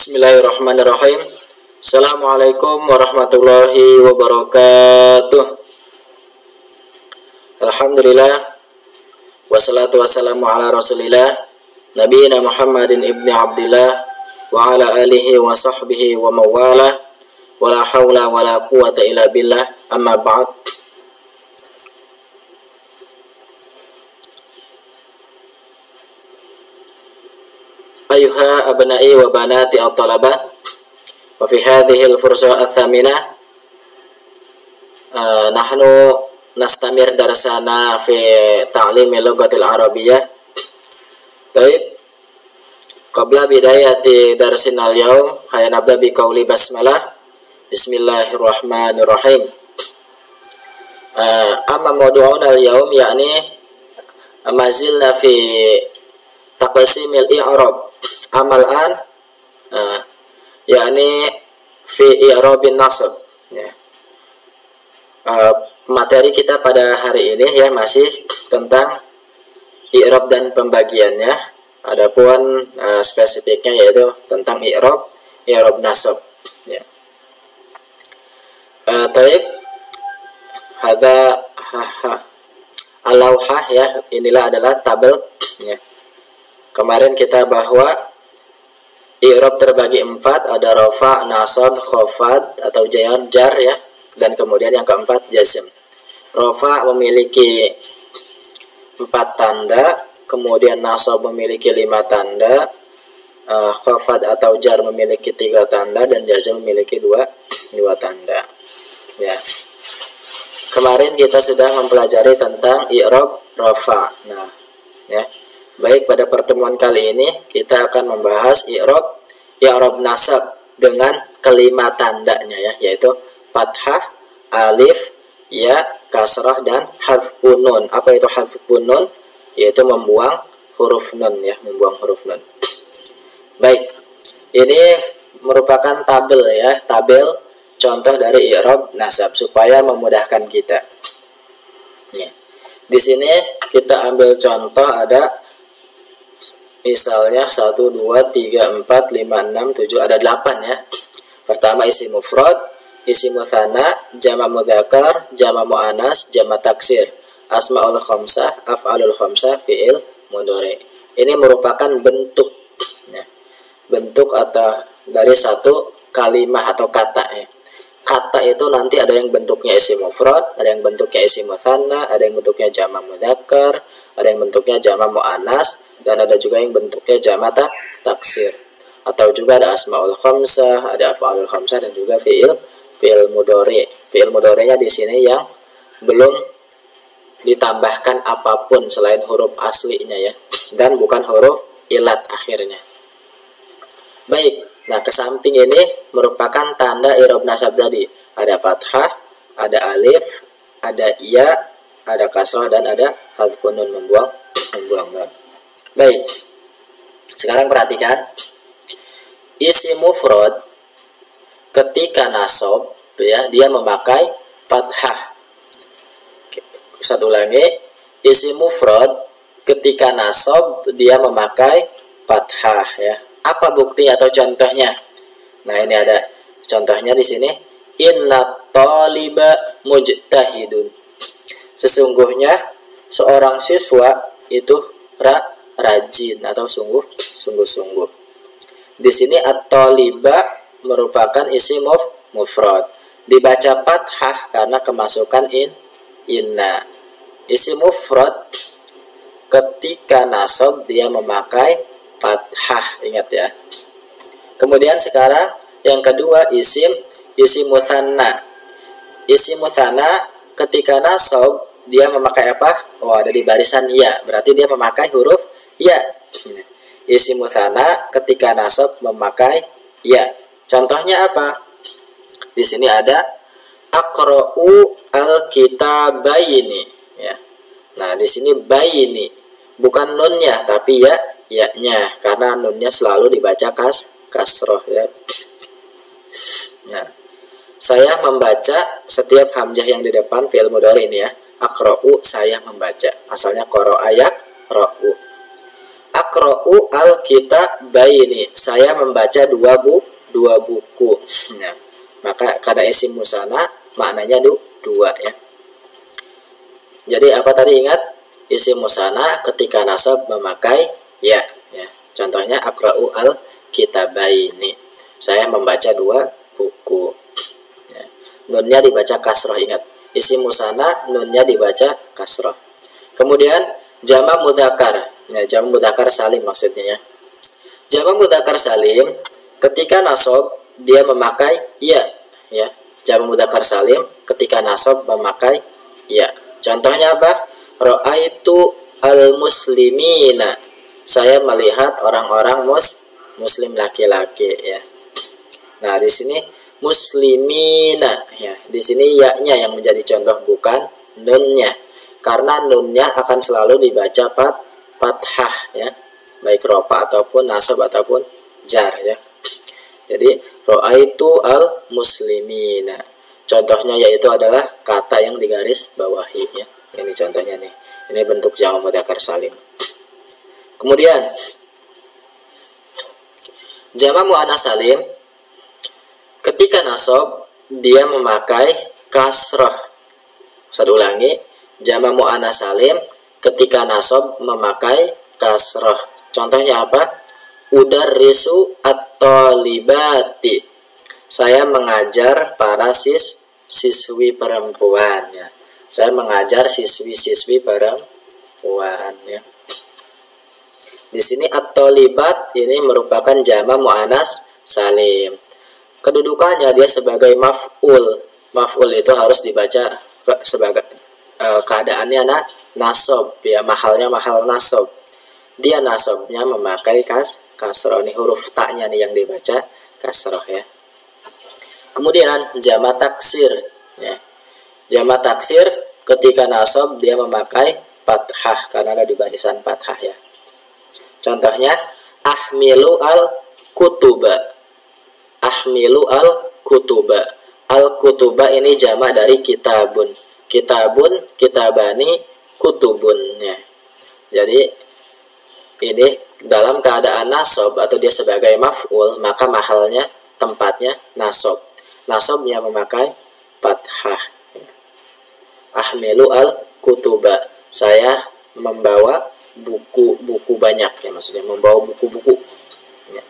Bismillahirrahmanirrahim. Assalamualaikum warahmatullahi wabarakatuh. Alhamdulillah. Wassalatu wassalamu ala rasulillah Nabiyina Muhammadin ibni Abdillah wa ala alihi wa sahbihi wa mawala wa la hawla wa la quwata illa billah. Amma ba'd. Ayuha abna'i wa banati at-talabah, wa fi hadhihi al-fursa ats-tsaminah nahnu nastamir darsana fi ta'lim al-lughatil arabiyyah. Baik, qabla bidayati darsina al-yawm hayya nabda bi qauli basmalah. Bismillahirrahmanirrahim. Amma mawdu'una al-yawm yakni mazilna fi taqsimil i'rab amal an yakni fi i'rabin nasab ya. Materi kita pada hari ini ya masih tentang i'rab dan pembagiannya. Adapun spesifiknya yaitu tentang i'rab nasab ya. Taib hadza al-lawhah ya, inilah adalah tabel ya. Kemarin kita bahwa i'rab terbagi 4, ada rafa, nasab, khafad atau jar ya, dan kemudian yang keempat jazm. Rafa memiliki 4 tanda, kemudian nasab memiliki 5 tanda, khafad atau jar memiliki 3 tanda, dan jazm memiliki 2 tanda. Ya. Kemarin kita sudah mempelajari tentang i'rab rafa. Nah, ya. Baik, pada pertemuan kali ini kita akan membahas i'rab nasab dengan kelima tandanya ya, yaitu fathah, alif, ya, kasrah, dan hadzfun nun. Apa itu hadzfun nun? Yaitu membuang huruf nun ya, membuang huruf nun. Baik, ini merupakan tabel ya, tabel contoh dari i'rab nasab supaya memudahkan kita. Ya. Di sini kita ambil contoh ada misalnya 1, 2, 3, 4, 5, 6, 7, ada 8 ya. Pertama isim mufrad, isim mutsanna, jama' mudzakkar, jama' muannas, jama' taksir, asmaul khamsah, af'alul khamsah, fi'il mudhari. Ini merupakan bentuk ya. Bentuk atau dari satu kalimat atau kata ya. Kata itu nanti ada yang bentuknya isim mufrad, ada yang bentuknya isim mutsanna, ada yang bentuknya jama' mudzakkar, ada yang bentuknya jama' muannas, dan ada juga yang bentuknya jama' taksir. Atau juga ada asmaul khamsah, ada af'alul khamsah, dan juga fi'il mudhari. Fi'il mudhari'nya di sini yang belum ditambahkan apapun selain huruf aslinya ya, dan bukan huruf ilat akhirnya. Baik, nah ke samping ini merupakan tanda i'rab nasab tadi. Ada fathah, ada alif, ada ya, ada kasrah, dan ada hadzfun nun, membuang nun. Baik, sekarang perhatikan isim mufrad ketika nasab ya, dia memakai fathah. Saya ulangi, isim mufrad ketika nasab dia memakai fathah ya. Apa bukti atau contohnya? Nah, ini ada contohnya di sini. Inna taliba mujtahidun. Sesungguhnya seorang siswa itu rajin atau sungguh-sungguh. Di sini at-taliba merupakan isim mufrad. Dibaca fathah karena kemasukan inna. Isim mufrad ketika nasab dia memakai fathah, ingat ya. Kemudian sekarang yang kedua isim mutsanna. Isim mutsanna ketika nasab dia memakai apa? Oh, ada di barisan ya, berarti dia memakai huruf ya. Isim mutsanna ketika nasab memakai ya. Contohnya apa? Di sini ada aqra'u al-kitabaini ya. Nah, di sini baini bukan nunnya tapi ya-nya, karena nunnya selalu dibaca kasroh ya. Nah, saya membaca setiap hamzah yang di depan fi'il mudhari ini ya. Aqra'u, saya membaca. Asalnya qara'a yaqra'u. Aqra'u al-kitabaini. Saya membaca dua buku. Nah, maka kada isim musanna maknanya dua ya. Jadi apa tadi ingat? Isim musanna ketika nasab memakai ya. Contohnya aqra'u al-kitabaini. Saya membaca dua buku. Ya. Nunnya dibaca kasroh, ingat. Isim musanna nunnya dibaca kasroh. Kemudian jamak mudzakkar. Ya, jamak mudzakkar salim maksudnya ya. Jamak mudzakkar salim ketika nasab dia memakai ya. Jamak mudzakkar salim ketika nasab memakai ya. Contohnya apa? Ra'aitu al-muslimina. Saya melihat orang-orang muslim laki-laki ya. Nah, di sini muslimina ya. Di sini ya-nya yang menjadi contoh bukan nunnya. Karena nunnya akan selalu dibaca fathah ya, baik rofa ataupun nasab ataupun jar ya. Jadi ra'aitu al muslimina. Contohnya yaitu adalah kata yang digaris bawahi ya. Ini contohnya nih. Ini bentuk jamak mudzakkar salim. Kemudian jamak muannats salim ketika nasab dia memakai kasrah. Saya ulangi. Jamak muannats salim ketika nasab memakai kasrah. Contohnya apa? Udarrisu at-talibati. Saya mengajar para siswi perempuan ya. Saya mengajar siswi-siswi perempuan ya. Di sini at-talibat ini merupakan jamak muannats salim. Kedudukannya dia sebagai maf'ul. Maf'ul itu harus dibaca sebagai keadaannya nasab ya, mahalnya mahal nasab. Dia nasabnya memakai kasroh. Ini huruf ta-nya nih yang dibaca kasroh ya. Kemudian jamak taksir ya. Jamak taksir ketika nasab dia memakai fathah karena ada di barisan fathah ya. Contohnya ahmilu al-kutuba. Ahmilu al-kutuba. Al-kutuba ini jamak dari kitabun. Kitabun, kitabani, kutubunnya. Jadi ini dalam keadaan nasab atau dia sebagai maf'ul, maka mahalnya tempatnya nasab. Nasabnya memakai fathah. Ahmilu al-kutuba. Saya membawa buku-buku banyak ya, maksudnya membawa buku-buku. Ya.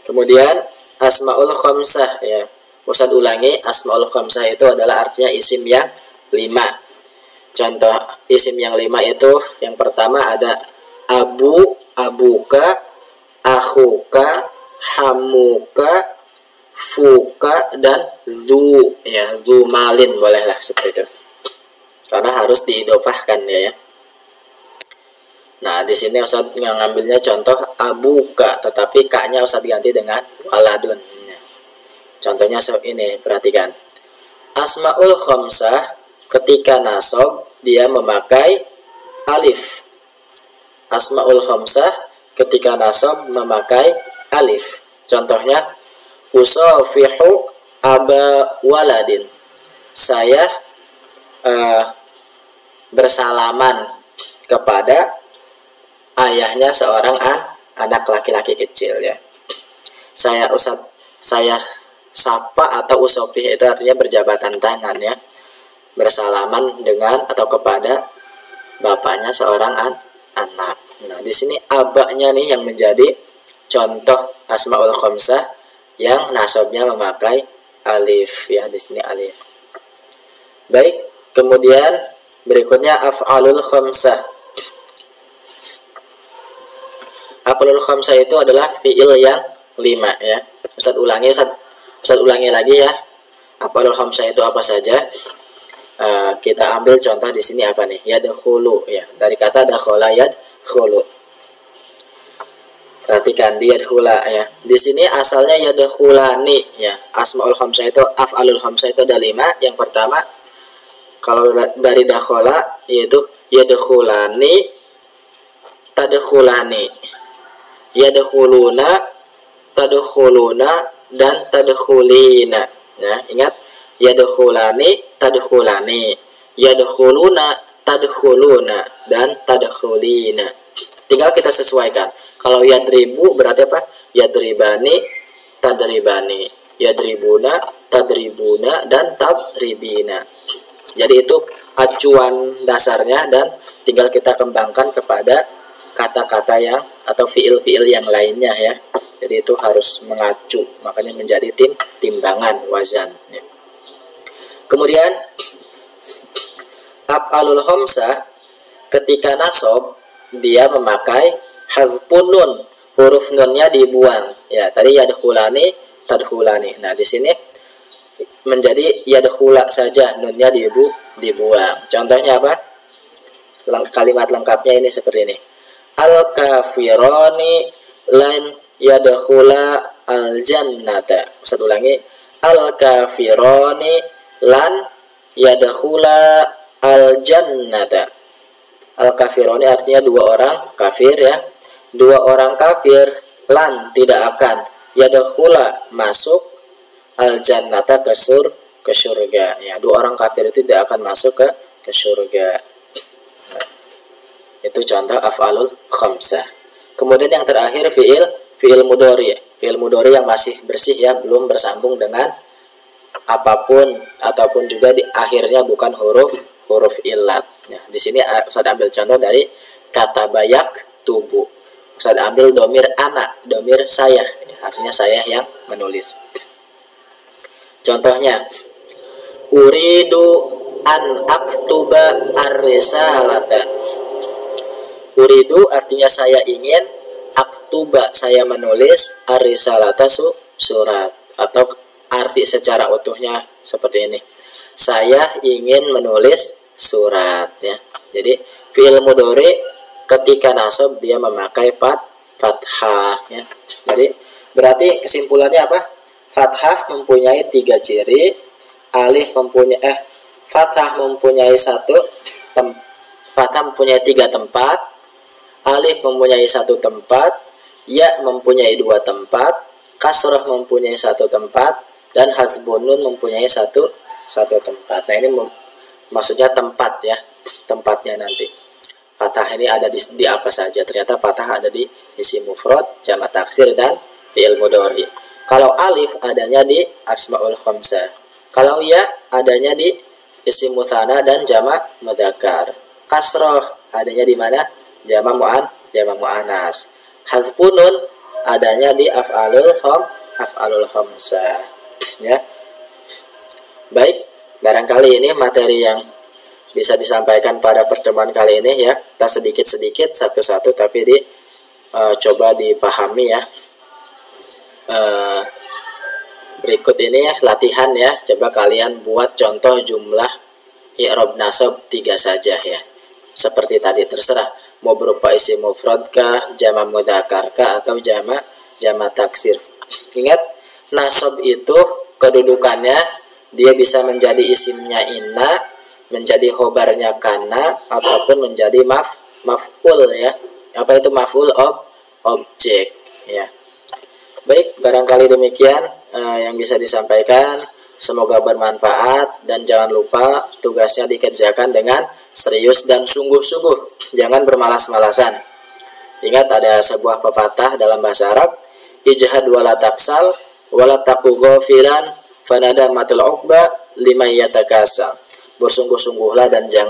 Kemudian asmaul khamsah ya. Ustaz ulangi, asmaul khamsah itu adalah artinya isim yang 5. Contoh isim yang 5 itu yang pertama ada abu, abuka, akhuka, hamuka, fuka, dan zu ya, zu malin bolehlah seperti itu. Karena harus diidofahkan ya. Nah, di sini Ustaz ngambilnya contoh abuka, tetapi ka-nya Ustaz ganti dengan waladun. Contohnya ini, perhatikan. Asmaul khamsah ketika nasab dia memakai alif. Asmaul khamsah ketika nasab memakai alif. Contohnya usafihu aba waladin. Saya bersalaman kepada ayahnya seorang anak laki-laki kecil ya. Saya sapa atau usofih itu artinya berjabatan tangan ya, bersalaman dengan atau kepada bapaknya seorang anak. Nah, di sini abaknya nih yang menjadi contoh asmaul khamsah yang nasabnya memakai alif ya, di sini alif. Baik, kemudian berikutnya af'alul khamsah. Af'alul khamsah itu adalah fi'il yang 5 ya. Ustaz ulangi lagi ya. Af'alul khamsah itu apa saja? Kita ambil contoh di sini apa nih? Yadkhulu ya. Dari kata dakhala yadkhulu. Perhatikan di yadkhula ya. Di sini asalnya yadkhulani ya. Asmaul khamsah itu, af'alul khamsah itu ada 5. Yang pertama kalau dari dakhala yaitu yadkhulani, tadkhulani. Yadkhuluna, tadkhuluna, dan tadkhulina ya. Ingat, yadkhulani, tadkhulani, yadkhuluna, tadkhuluna, dan tadkhulina. tinggal kita sesuaikan. Kalau yadribu berarti apa? Yadribani, tadribani, yadribuna, tadribuna, dan tadribina. Jadi itu acuan dasarnya, dan tinggal kita kembangkan kepada kata-kata yang atau fiil-fiil yang lainnya ya. Jadi itu harus mengacu, makanya menjadi timbangan wazan ya. Kemudian af'alul khamsah ketika nasab dia memakai hazfun nun, huruf nunnya dibuang ya. Tadi yadkhulani, tadkhulani. Nah, di sini menjadi yadkhula saja, nunnya dibuang. Contohnya apa? Kalimat lengkapnya ini seperti ini. Al-kafirani lan yadkhula al-jannata. Ustaz ulangi. Al-kafirani lan yadkhula al-jannata. Al-kafirani artinya dua orang kafir ya. Dua orang kafir lan tidak akan yadkhula masuk al-jannata ke surga ya. Dua orang kafir itu tidak akan masuk ke surga. Nah, itu contoh af'alul khamsah. Kemudian yang terakhir fiil mudhari. Fiil mudhari yang masih bersih ya, belum bersambung dengan apapun ataupun juga di akhirnya bukan huruf illat. Ya, di sini Ustaz ambil contoh dari kata bayak tubuh. Ustaz ambil domir anak, domir saya, ya, artinya saya yang menulis. Contohnya, uridu an aktuba ar-risalata. Uridu artinya saya ingin, aktuba saya menulis, ar-risalata surat, atau arti secara utuhnya seperti ini. Saya ingin menulis surat ya. Jadi fi'il mudhari ketika nasab dia memakai fathah ya. Jadi berarti kesimpulannya apa? Fathah mempunyai 3 ciri, fathah mempunyai fathah mempunyai 3 tempat, alif mempunyai 1 tempat, ya mempunyai 2 tempat, kasrah mempunyai 1 tempat, dan hadzfun nun mempunyai satu tempat. Nah, ini maksudnya tempat ya, tempatnya nanti. Fathah ini ada di apa saja? Ternyata fathah ada di isim mufrad, jamak taksir, dan fi'il mudhari. Kalau alif adanya di asmaul khamsah. Kalau ya adanya di isim mutsanna dan jamak mudzakkar. Kasrah adanya di mana? Jamak muannas. Hadzfun nun adanya di af'alul khamsah. Ya. Baik, barangkali ini materi yang bisa disampaikan pada pertemuan kali ini ya. Kita sedikit-sedikit satu-satu tapi coba dipahami ya. Berikut ini ya, latihan ya. Coba kalian buat contoh jumlah i'rab nasab 3 saja ya. Seperti tadi, terserah mau berupa isim mufrad kah, jamak mudzakkar kah, atau jamak taksir. Ingat, nasab itu kedudukannya dia bisa menjadi isimnya inna, menjadi khobarnya kana, ataupun menjadi maf'ul ya. Apa itu maf'ul? Objek ya. Baik, barangkali demikian yang bisa disampaikan. Semoga bermanfaat, dan jangan lupa tugasnya dikerjakan dengan serius dan sungguh-sungguh. Jangan bermalas-malasan. Ingat, ada sebuah pepatah dalam bahasa Arab, ijhad wala taksal wala taku ghafilan fanada matul uqba liman yatakasal. Bersungguh-sungguhlah dan jangan